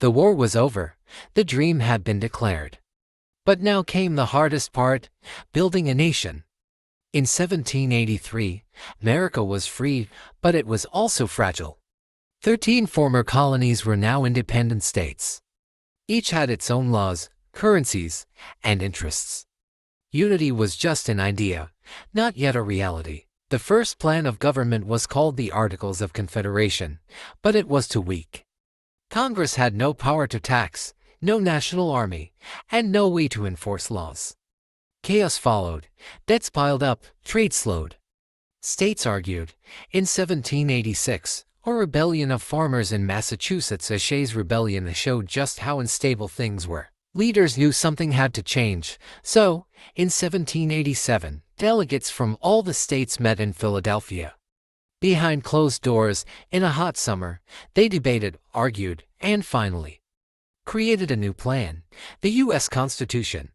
The war was over. The dream had been declared. But now came the hardest part, building a nation. In 1783, America was free, but it was also fragile. 13 former colonies were now independent states. Each had its own laws, currencies, and interests. Unity was just an idea, not yet a reality. The first plan of government was called the Articles of Confederation, but it was too weak. Congress had no power to tax, no national army, and no way to enforce laws. Chaos followed, debts piled up, trade slowed. States argued. In 1786, a rebellion of farmers in Massachusetts, a Shays Rebellion, showed just how unstable things were. Leaders knew something had to change, so, in 1787, delegates from all the states met in Philadelphia. Behind closed doors, in a hot summer, they debated, argued, and finally created a new plan, the U.S. Constitution.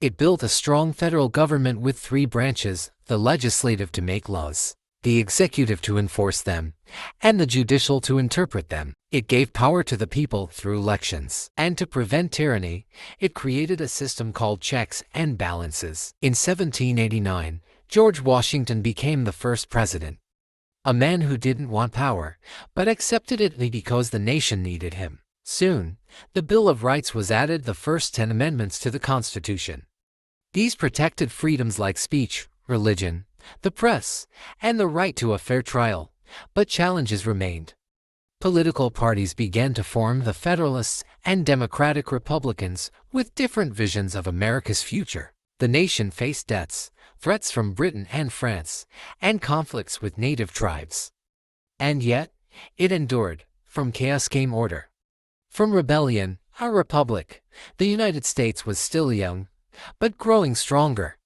It built a strong federal government with 3 branches, the legislative to make laws, the executive to enforce them, and the judicial to interpret them. It gave power to the people through elections. And to prevent tyranny, it created a system called checks and balances. In 1789, George Washington became the first president. A man who didn't want power, but accepted it because the nation needed him. Soon, the Bill of Rights was added, the first 10 amendments to the Constitution. These protected freedoms like speech, religion, the press, and the right to a fair trial, but challenges remained. Political parties began to form, the Federalists and Democratic Republicans, with different visions of America's future. The nation faced debts, threats from Britain and France, and conflicts with native tribes. And yet, it endured. From chaos came order. From rebellion, a republic. The United States was still young, but growing stronger.